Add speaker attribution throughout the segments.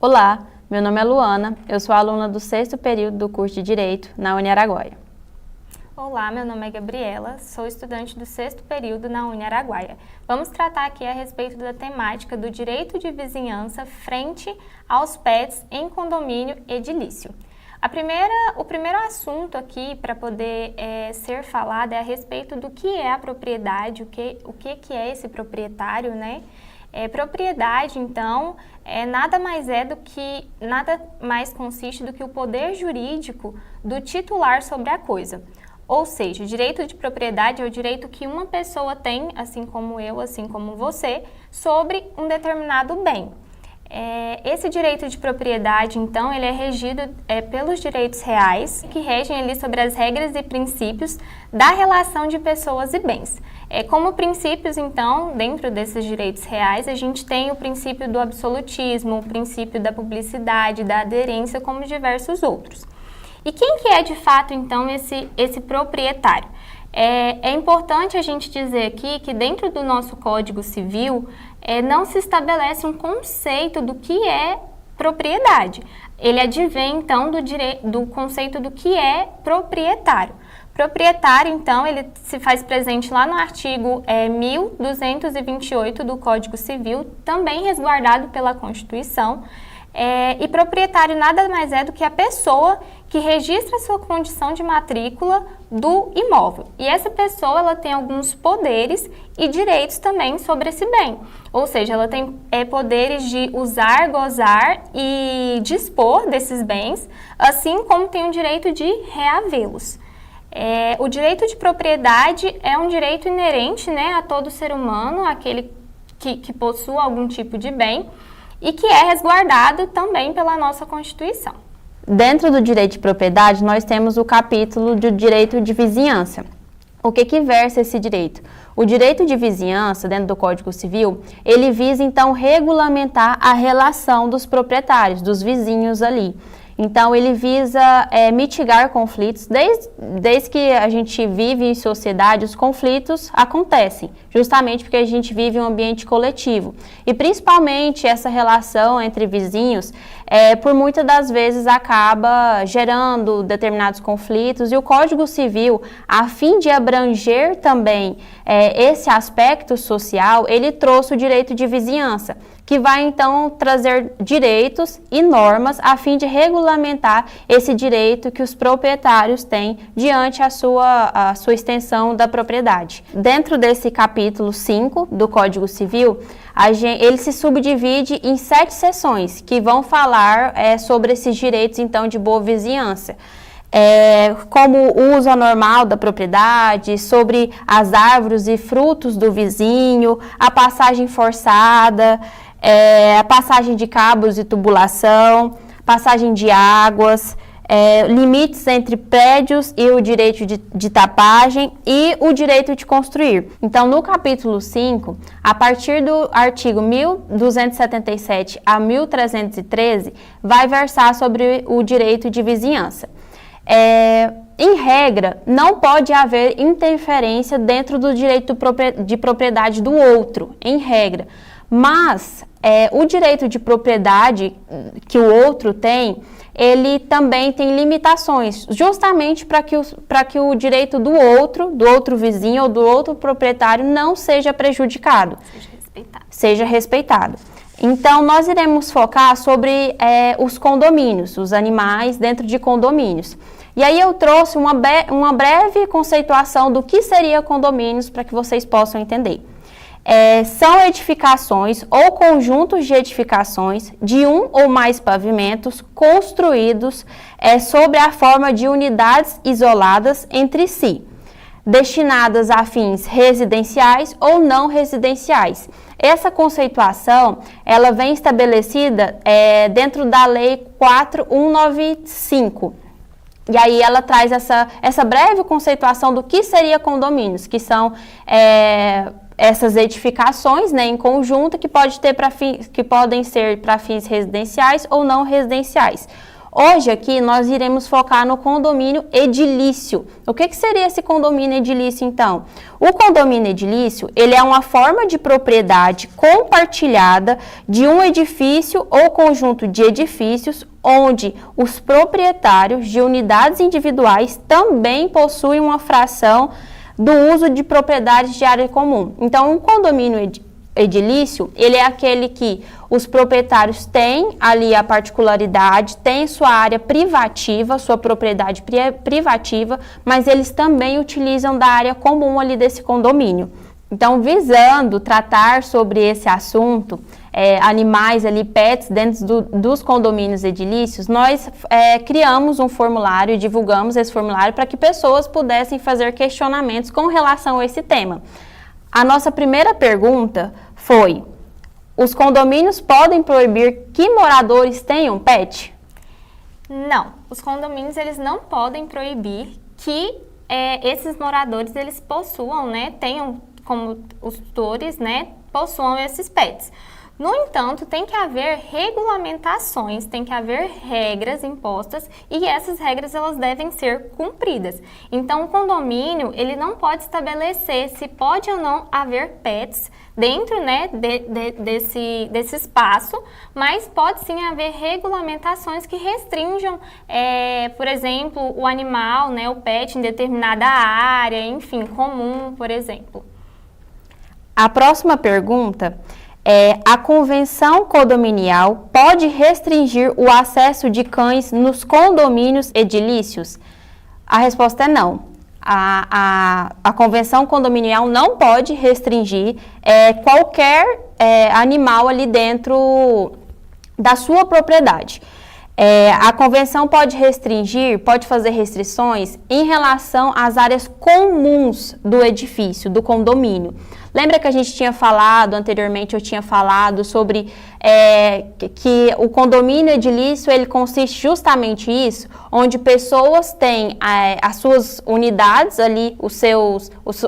Speaker 1: Olá, meu nome é Luana, eu sou aluna do 6º período do curso de Direito na UniAraguaia.
Speaker 2: Olá, meu nome é Gabriela, sou estudante do 6º período na UniAraguaia. Vamos tratar aqui a respeito da temática do direito de vizinhança frente aos pets em condomínio edilício. O primeiro assunto aqui para poder ser falado é a respeito do que é a propriedade, o que é esse proprietário, né? Propriedade, então, nada mais consiste do que o poder jurídico do titular sobre a coisa. Ou seja, o direito de propriedade é o direito que uma pessoa tem, assim como eu, assim como você, sobre um determinado bem. Esse direito de propriedade, então, ele é regido pelos direitos reais, que regem ali sobre as regras e princípios da relação de pessoas e bens. Como princípios, então, dentro desses direitos reais, a gente tem o princípio do absolutismo, o princípio da publicidade, da aderência, como diversos outros. E quem que é, de fato, então, esse proprietário? É importante a gente dizer aqui que dentro do nosso Código Civil não se estabelece um conceito do que é propriedade. Ele advém, então, do conceito do que é proprietário. Proprietário, então, ele se faz presente lá no artigo 1228 do Código Civil, também resguardado pela Constituição. E proprietário nada mais é do que a pessoa que registra sua condição de matrícula do imóvel. E essa pessoa, ela tem alguns poderes e direitos também sobre esse bem. Ou seja, ela tem poderes de usar, gozar e dispor desses bens, assim como tem o direito de reavê-los. O direito de propriedade é um direito inerente, né, a todo ser humano, aquele que possua algum tipo de bem, e que é resguardado também pela nossa Constituição.
Speaker 1: Dentro do direito de propriedade, nós temos o capítulo do direito de vizinhança. O que versa esse direito? O direito de vizinhança, dentro do Código Civil, ele visa, então, regulamentar a relação dos proprietários, dos vizinhos ali. Então, ele visa mitigar conflitos. Desde que a gente vive em sociedade, os conflitos acontecem, justamente porque a gente vive em um ambiente coletivo. E, principalmente, essa relação entre vizinhos, por muitas das vezes, acaba gerando determinados conflitos. E o Código Civil, a fim de abranger também esse aspecto social, ele trouxe o direito de vizinhança, que vai, então, trazer direitos e normas a fim de regulamentar esse direito que os proprietários têm diante a sua extensão da propriedade. Dentro desse capítulo 5 do Código Civil, ele se subdivide em 7 seções que vão falar sobre esses direitos, então, de boa vizinhança. Como o uso anormal da propriedade, sobre as árvores e frutos do vizinho, a passagem forçada, a passagem de cabos e tubulação, passagem de águas, limites entre prédios e o direito de tapagem e o direito de construir. Então, no capítulo 5, a partir do artigo 1277 a 1313, vai versar sobre o direito de vizinhança. Em regra, não pode haver interferência dentro do direito de propriedade do outro, em regra. Mas o direito de propriedade que o outro tem, ele também tem limitações, justamente para que o direito do outro vizinho ou do outro proprietário não seja prejudicado. Seja respeitado. Então, nós iremos focar sobre os condomínios, os animais dentro de condomínios. E aí eu trouxe uma breve conceituação do que seria condomínios para que vocês possam entender. São edificações ou conjuntos de edificações de um ou mais pavimentos construídos sobre a forma de unidades isoladas entre si, destinadas a fins residenciais ou não residenciais. Essa conceituação, ela vem estabelecida dentro da Lei 4.195. E aí ela traz essa breve conceituação do que seria condomínios, que são essas edificações, né, em conjunto que podem ser para fins residenciais ou não residenciais. Hoje aqui nós iremos focar no condomínio edilício. O que seria esse condomínio edilício então? O condomínio edilício, ele é uma forma de propriedade compartilhada de um edifício ou conjunto de edifícios onde os proprietários de unidades individuais também possuem uma fração do uso de propriedades de área comum. Então, um condomínio edilício, ele é aquele que os proprietários têm ali a particularidade, têm sua área privativa, sua propriedade privativa, mas eles também utilizam da área comum ali desse condomínio. Então, visando tratar sobre esse assunto, animais ali, pets, dentro dos condomínios edilícios, nós criamos um formulário e divulgamos esse formulário para que pessoas pudessem fazer questionamentos com relação a esse tema. A nossa primeira pergunta foi: os condomínios podem proibir que moradores tenham pet?
Speaker 2: Não, os condomínios eles não podem proibir que esses moradores eles possuam, né, tenham como os tutores, né, possuam esses pets. No entanto, tem que haver regulamentações, tem que haver regras impostas e essas regras elas devem ser cumpridas. Então, o condomínio ele não pode estabelecer se pode ou não haver pets dentro, né, desse espaço, mas pode sim haver regulamentações que restringam, por exemplo, o animal, né, o pet em determinada área, enfim, comum, por exemplo.
Speaker 1: A próxima pergunta a convenção condominial pode restringir o acesso de cães nos condomínios edilícios? A resposta é não. A convenção condominial não pode restringir qualquer animal ali dentro da sua propriedade. A convenção pode fazer restrições em relação às áreas comuns do edifício, do condomínio. Lembra que a gente tinha falado anteriormente, eu tinha falado sobre que o condomínio edilício, ele consiste justamente isso, onde pessoas têm as suas unidades ali,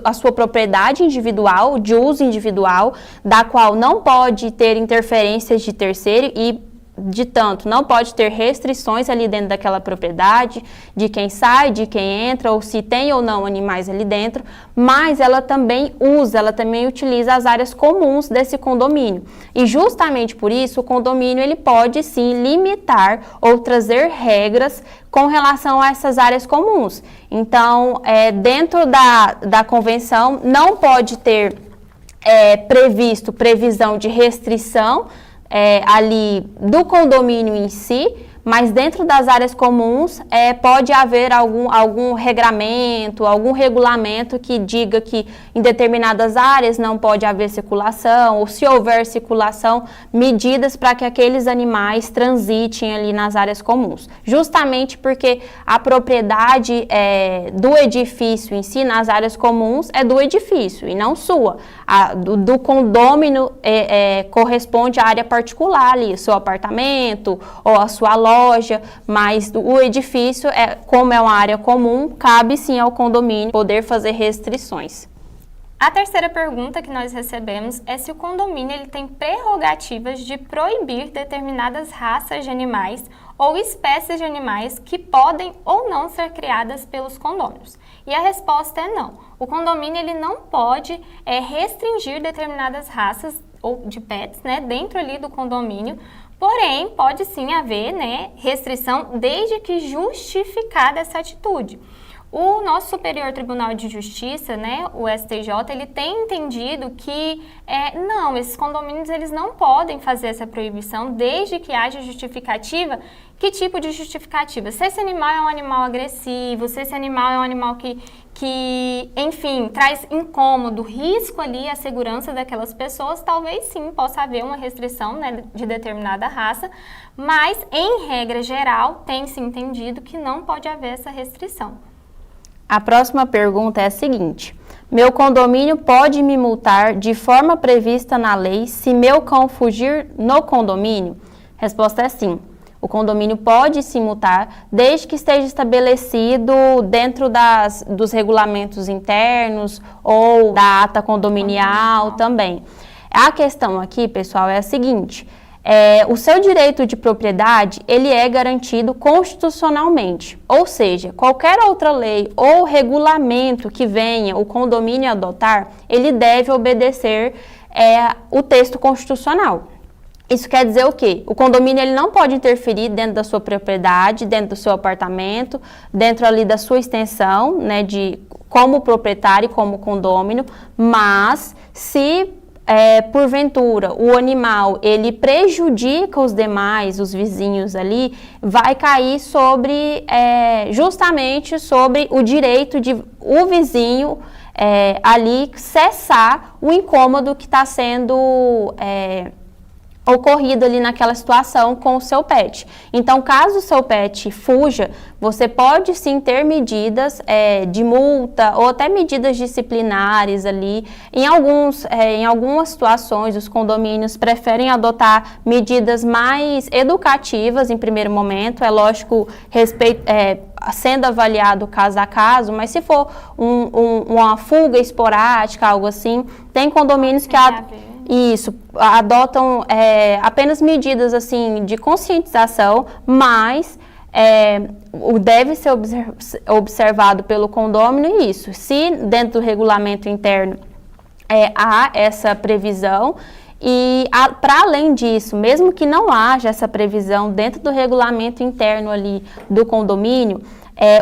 Speaker 1: a sua propriedade individual, de uso individual, da qual não pode ter interferências de terceiro e de tanto, não pode ter restrições ali dentro daquela propriedade, de quem sai, de quem entra, ou se tem ou não animais ali dentro, mas ela também utiliza as áreas comuns desse condomínio. E justamente por isso, o condomínio ele pode sim limitar ou trazer regras com relação a essas áreas comuns. Então, dentro da convenção, não pode ter previsão de restrição ali do condomínio em si, mas dentro das áreas comuns pode haver algum regramento, algum regulamento que diga que em determinadas áreas não pode haver circulação, ou se houver circulação, medidas para que aqueles animais transitem ali nas áreas comuns. Justamente porque a propriedade do edifício em si, nas áreas comuns, é do edifício e não sua. Do condômino corresponde à área particular ali, seu apartamento ou a sua loja, mas o edifício, como é uma área comum, cabe sim ao condomínio poder fazer restrições.
Speaker 2: A terceira pergunta que nós recebemos é se o condomínio ele tem prerrogativas de proibir determinadas raças de animais ou espécies de animais que podem ou não ser criadas pelos condôminos. E a resposta é não. O condomínio ele não pode restringir determinadas raças ou de pets, né, dentro ali do condomínio. Porém, pode sim haver, né, restrição desde que justificada essa atitude. O nosso Superior Tribunal de Justiça, né, o STJ, ele tem entendido que não, esses condomínios eles não podem fazer essa proibição desde que haja justificativa. Que tipo de justificativa? Se esse animal é um animal agressivo, se esse animal é um animal que, enfim, traz incômodo, risco ali à segurança daquelas pessoas, talvez sim possa haver uma restrição, né, de determinada raça, mas em regra geral tem-se entendido que não pode haver essa restrição.
Speaker 1: A próxima pergunta é a seguinte: meu condomínio pode me multar de forma prevista na lei se meu cão fugir no condomínio? Resposta é sim. O condomínio pode se multar desde que esteja estabelecido dentro dos regulamentos internos ou da ata condominial também. A questão aqui, pessoal, é a seguinte: O seu direito de propriedade, ele é garantido constitucionalmente, ou seja, qualquer outra lei ou regulamento que venha o condomínio adotar, ele deve obedecer o texto constitucional. Isso quer dizer o quê? O condomínio ele não pode interferir dentro da sua propriedade, dentro do seu apartamento, dentro ali da sua extensão, né, como proprietário e como condômino, mas se porventura o animal ele prejudica os demais, os vizinhos ali, vai cair justamente sobre o direito de o vizinho ali cessar o incômodo que está sendo ocorrido ali naquela situação com o seu pet. Então, caso o seu pet fuja, você pode sim ter medidas de multa ou até medidas disciplinares ali. Em algumas situações, os condomínios preferem adotar medidas mais educativas em primeiro momento. É lógico, sendo avaliado caso a caso, mas se for uma fuga esporádica, algo assim, tem condomínios que adotam apenas medidas assim de conscientização, mas deve ser observado pelo condômino isso. Se dentro do regulamento interno há essa previsão, e para além disso, mesmo que não haja essa previsão dentro do regulamento interno ali do condomínio,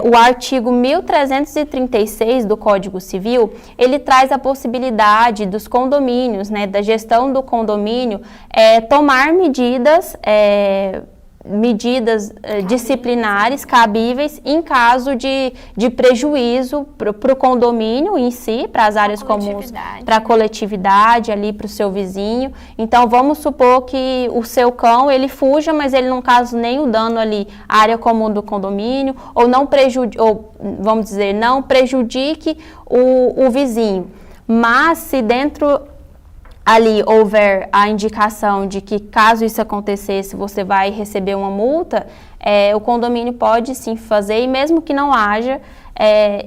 Speaker 1: o artigo 1336 do Código Civil, ele traz a possibilidade dos condomínios, né, da gestão do condomínio, tomar medidas disciplinares cabíveis em caso de prejuízo para o condomínio em si, para as áreas comuns, para a coletividade ali, para o seu vizinho. Então, vamos supor que o seu cão, ele fuja, mas ele não cause nenhum dano ali à área comum do condomínio, ou não prejudique o vizinho. Mas, se dentro ali houver a indicação de que caso isso acontecesse, você vai receber uma multa, o condomínio pode sim fazer, e mesmo que não haja,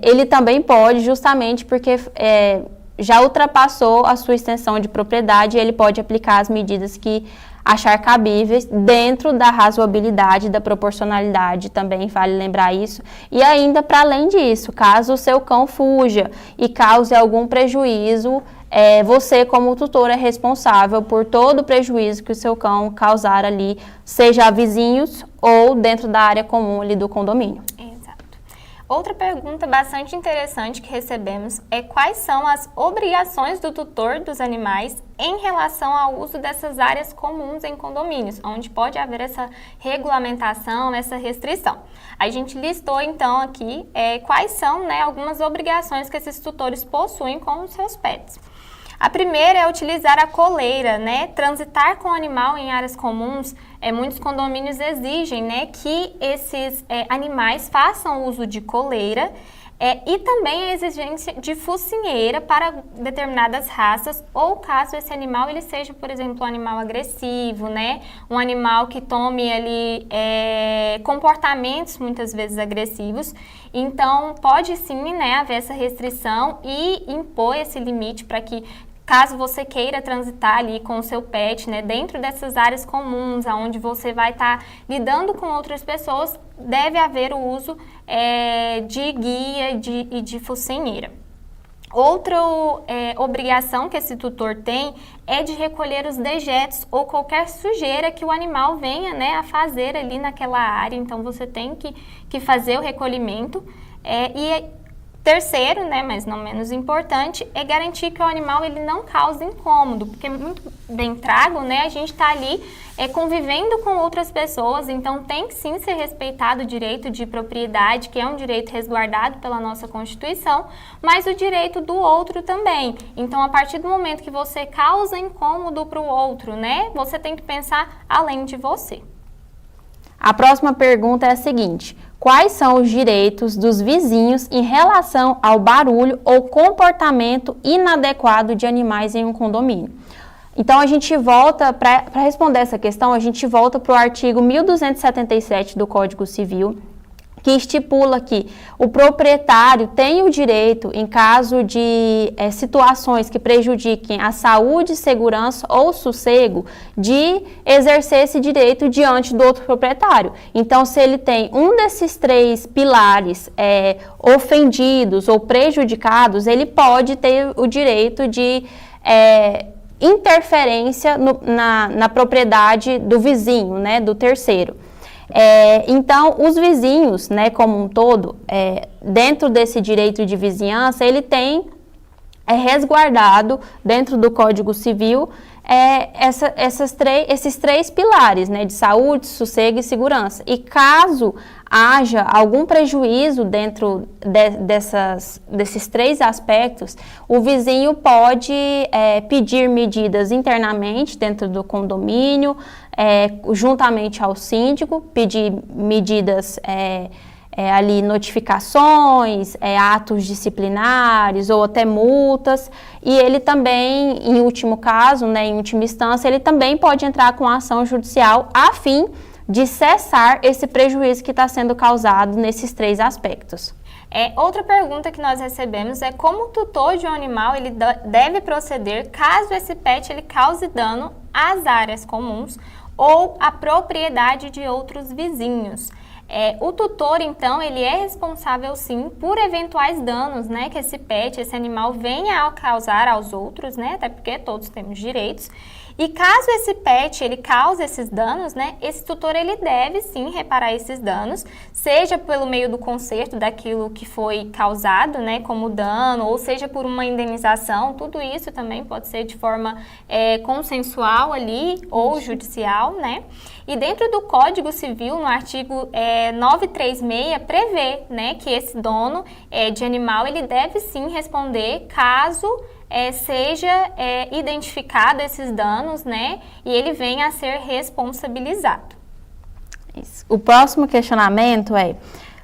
Speaker 1: ele também pode, justamente porque já ultrapassou a sua extensão de propriedade, e ele pode aplicar as medidas que achar cabíveis dentro da razoabilidade, da proporcionalidade, também vale lembrar isso. E ainda, para além disso, caso o seu cão fuja e cause algum prejuízo, você, como tutor, é responsável por todo o prejuízo que o seu cão causar ali, seja a vizinhos ou dentro da área comum ali do condomínio.
Speaker 2: Exato. Outra pergunta bastante interessante que recebemos é quais são as obrigações do tutor dos animais em relação ao uso dessas áreas comuns em condomínios, onde pode haver essa regulamentação, essa restrição. A gente listou então aqui quais são, né, algumas obrigações que esses tutores possuem com os seus pets. A primeira é utilizar a coleira, né? Transitar com o animal em áreas comuns. Muitos condomínios exigem, né, que esses animais façam uso de coleira e também a exigência de focinheira para determinadas raças, ou caso esse animal ele seja, por exemplo, um animal agressivo, né? Um animal que tome ali comportamentos muitas vezes agressivos. Então, pode sim, né, haver essa restrição e impor esse limite para que, caso você queira transitar ali com o seu pet, né, dentro dessas áreas comuns, onde você vai estar lidando com outras pessoas, deve haver o uso de guia e de focinheira. Outra obrigação que esse tutor tem é de recolher os dejetos ou qualquer sujeira que o animal venha, né, a fazer ali naquela área. Então, você tem que fazer o recolhimento. Terceiro, né, mas não menos importante, é garantir que o animal ele não cause incômodo, porque muito bem trago, né, a gente está ali convivendo com outras pessoas, então tem que sim ser respeitado o direito de propriedade, que é um direito resguardado pela nossa Constituição, mas o direito do outro também. Então, a partir do momento que você causa incômodo para o outro, né, você tem que pensar além de você.
Speaker 1: A próxima pergunta é a seguinte: quais são os direitos dos vizinhos em relação ao barulho ou comportamento inadequado de animais em um condomínio? Então, a gente volta, para responder essa questão, a gente volta para o artigo 1277 do Código Civil, que estipula que o proprietário tem o direito, em caso de situações que prejudiquem a saúde, segurança ou sossego, de exercer esse direito diante do outro proprietário. Então, se ele tem um desses 3 pilares ofendidos ou prejudicados, ele pode ter o direito de interferência na propriedade do vizinho, né, do terceiro. Então, os vizinhos, né, como um todo, dentro desse direito de vizinhança, ele resguardado dentro do Código Civil esses 3 pilares, né, de saúde, sossego e segurança. E caso haja algum prejuízo dentro desses 3 aspectos, o vizinho pode pedir medidas internamente dentro do condomínio, juntamente ao síndico, pedir medidas ali notificações, atos disciplinares ou até multas, e ele também, em último caso, né, em última instância, ele também pode entrar com ação judicial a fim de cessar esse prejuízo que está sendo causado nesses 3 aspectos.
Speaker 2: Outra pergunta que nós recebemos é como o tutor de um animal ele deve proceder caso esse pet ele cause dano às áreas comuns ou à propriedade de outros vizinhos. O tutor, então, ele é responsável, sim, por eventuais danos, né, que esse pet, esse animal venha a causar aos outros, né, até porque todos temos direitos. E caso esse pet, ele cause esses danos, né, esse tutor, ele deve, sim, reparar esses danos, seja pelo meio do conserto daquilo que foi causado, né, como dano, ou seja por uma indenização, tudo isso também pode ser de forma consensual ali, ou judicial, né. E dentro do Código Civil, no artigo 936, prevê, né, que esse dono de animal, ele deve, sim, responder caso seja identificado esses danos, né, e ele venha a ser responsabilizado.
Speaker 1: Isso. O próximo questionamento é: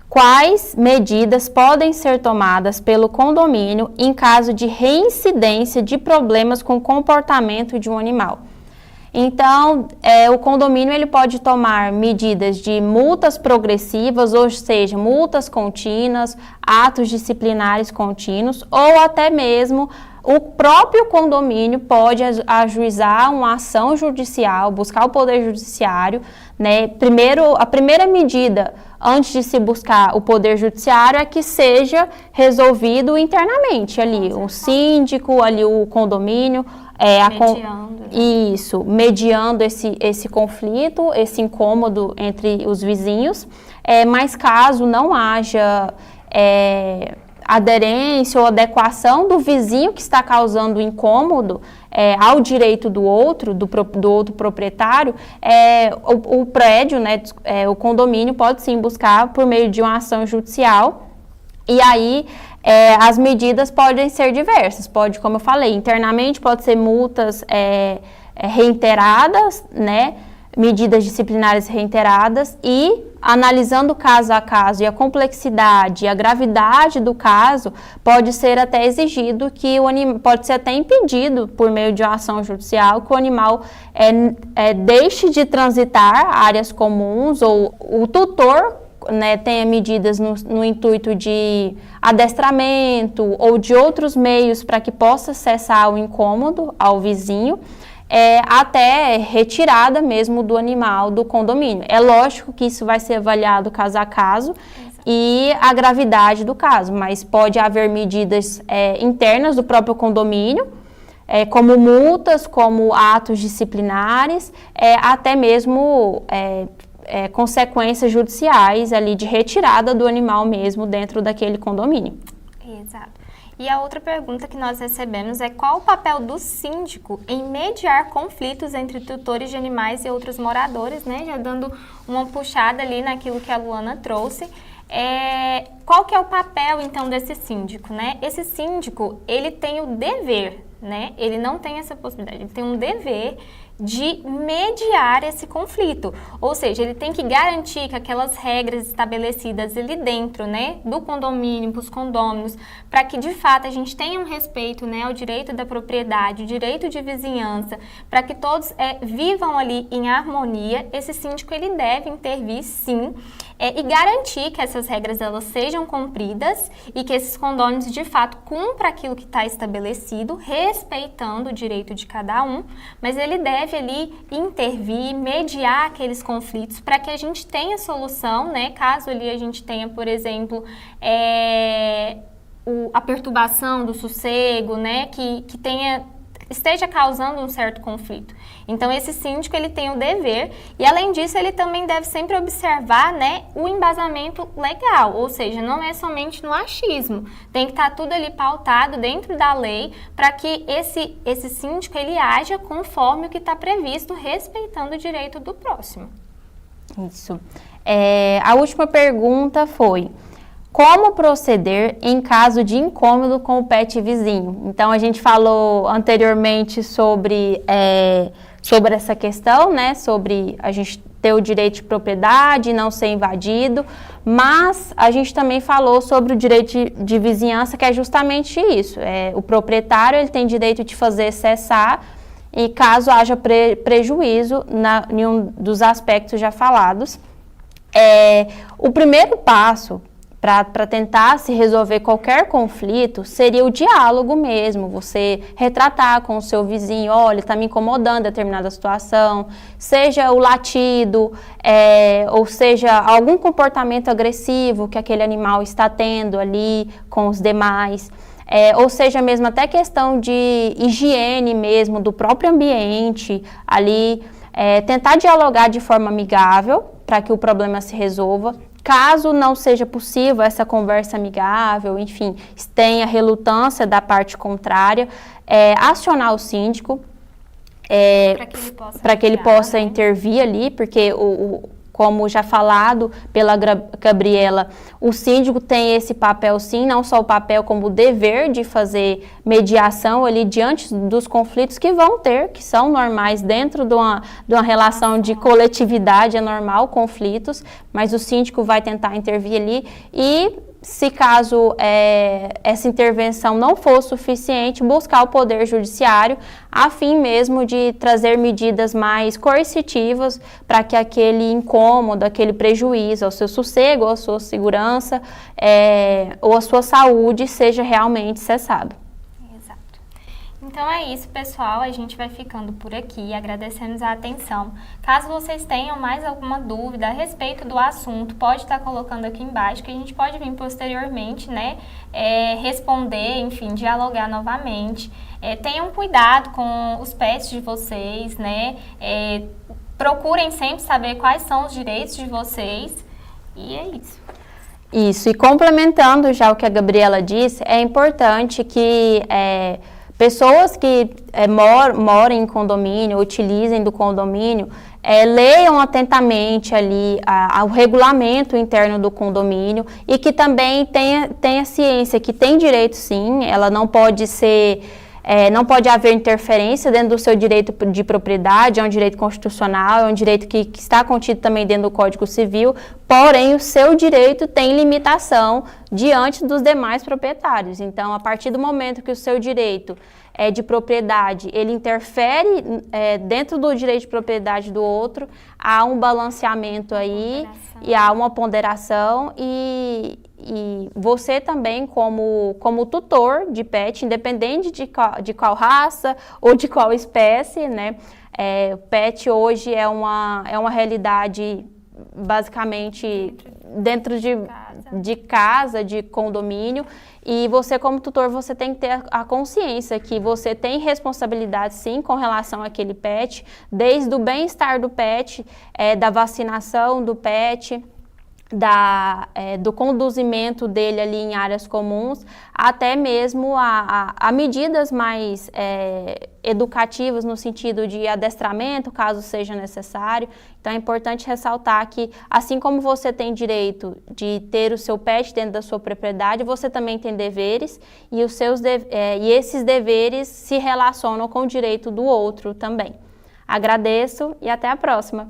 Speaker 1: quais medidas podem ser tomadas pelo condomínio em caso de reincidência de problemas com o comportamento de um animal? Então, o condomínio ele pode tomar medidas de multas progressivas, ou seja, multas contínuas, atos disciplinares contínuos, ou até mesmo o próprio condomínio pode ajuizar uma ação judicial, buscar o poder judiciário, né? Primeiro, a primeira medida antes de se buscar o poder judiciário é que seja resolvido internamente ali, o síndico, ali o condomínio, mediando esse conflito, esse incômodo entre os vizinhos, mas caso não haja aderência ou adequação do vizinho que está causando incômodo ao direito do outro proprietário, o prédio, né, o condomínio pode sim buscar por meio de uma ação judicial, e aí as medidas podem ser diversas, como eu falei, internamente pode ser multas reiteradas, né, medidas disciplinares reiteradas, e analisando caso a caso e a complexidade e a gravidade do caso, pode ser até exigido que o animal, pode ser até impedido por meio de uma ação judicial que o animal deixe de transitar áreas comuns, ou o tutor, né, tenha medidas no intuito de adestramento ou de outros meios para que possa cessar o incômodo ao vizinho, até retirada mesmo do animal do condomínio. É lógico que isso vai ser avaliado caso a caso e a gravidade do caso, mas pode haver medidas internas do próprio condomínio, como multas, como atos disciplinares, até mesmo consequências judiciais ali de retirada do animal mesmo dentro daquele condomínio.
Speaker 2: Exato. E a outra pergunta que nós recebemos é: qual o papel do síndico em mediar conflitos entre tutores de animais e outros moradores, né? Já dando uma puxada ali naquilo que a Luana trouxe. Qual que é o papel, então, desse síndico, né? Esse síndico, ele tem o dever, né? Ele não tem essa possibilidade, ele tem um dever de mediar esse conflito, ou seja, ele tem que garantir que aquelas regras estabelecidas ali dentro, né, do condomínio, dos condôminos, para que de fato a gente tenha um respeito, né, ao direito da propriedade, o direito de vizinhança, para que todos vivam ali em harmonia. Esse síndico ele deve intervir, sim, e garantir que essas regras elas sejam cumpridas e que esses condôminos de fato cumpram aquilo que está estabelecido, respeitando o direito de cada um, mas ele deve ali intervir, mediar aqueles conflitos para que a gente tenha solução, né? Caso ali a gente tenha, por exemplo, a perturbação do sossego, né? Que esteja causando um certo conflito. Então, esse síndico, ele tem o dever e, além disso, ele também deve sempre observar, né, o embasamento legal, ou seja, não é somente no achismo, tem que estar tudo ali pautado dentro da lei para que esse síndico, ele haja conforme o que está previsto, respeitando o direito do próximo.
Speaker 1: Isso. A última pergunta foi: como proceder em caso de incômodo com o pet vizinho? Então, a gente falou anteriormente sobre essa questão, né? Sobre a gente ter o direito de propriedade, não ser invadido, mas a gente também falou sobre o direito de vizinhança, que é justamente isso. O proprietário, ele tem direito de fazer cessar e caso haja prejuízo em um dos aspectos já falados. O primeiro passo para tentar se resolver qualquer conflito seria o diálogo mesmo, você retratar com o seu vizinho: olha, está me incomodando determinada situação, seja o latido, ou seja, algum comportamento agressivo que aquele animal está tendo ali com os demais, ou seja mesmo até questão de higiene mesmo, do próprio ambiente ali, tentar dialogar de forma amigável para que o problema se resolva. Caso não seja possível essa conversa amigável, enfim, tenha relutância da parte contrária, acionar o síndico para que ele possa intervir ali, porque como já falado pela Gabriela, o síndico tem esse papel sim, não só o papel como o dever de fazer mediação ali diante dos conflitos que vão ter, que são normais dentro de uma relação de coletividade, é normal conflitos, mas o síndico vai tentar intervir ali e, se caso essa intervenção não for suficiente, buscar o Poder Judiciário a fim mesmo de trazer medidas mais coercitivas para que aquele incômodo, aquele prejuízo ao seu sossego, à sua segurança ou à sua saúde seja realmente cessado.
Speaker 2: Então é isso, pessoal, a gente vai ficando por aqui, agradecemos a atenção. Caso vocês tenham mais alguma dúvida a respeito do assunto, pode estar colocando aqui embaixo, que a gente pode vir posteriormente, né, responder, enfim, dialogar novamente. Tenham cuidado com os pets de vocês, né, procurem sempre saber quais são os direitos de vocês, e é isso.
Speaker 1: Isso, e complementando já o que a Gabriela disse, é importante que pessoas que moram em condomínio, utilizem do condomínio, leiam atentamente ali o regulamento interno do condomínio e que também tenha ciência que tem direito sim, ela não pode ser... não pode haver interferência dentro do seu direito de propriedade, é um direito constitucional, é um direito que está contido também dentro do Código Civil, porém o seu direito tem limitação diante dos demais proprietários. Então, a partir do momento que o seu direito de propriedade, ele interfere dentro do direito de propriedade do outro, há um balanceamento aí, e há uma ponderação, e você também, como tutor de pet, independente de qual raça ou de qual espécie, né? O pet hoje é uma realidade basicamente dentro de casa, de condomínio, e você como tutor, você tem que ter a consciência que você tem responsabilidade sim com relação àquele pet, desde o bem-estar do pet, da vacinação do pet, do conduzimento dele ali em áreas comuns, até mesmo a medidas mais educativas no sentido de adestramento, caso seja necessário. Então é importante ressaltar que, assim como você tem direito de ter o seu pet dentro da sua propriedade, você também tem deveres, e e esses deveres se relacionam com o direito do outro também. Agradeço e até a próxima!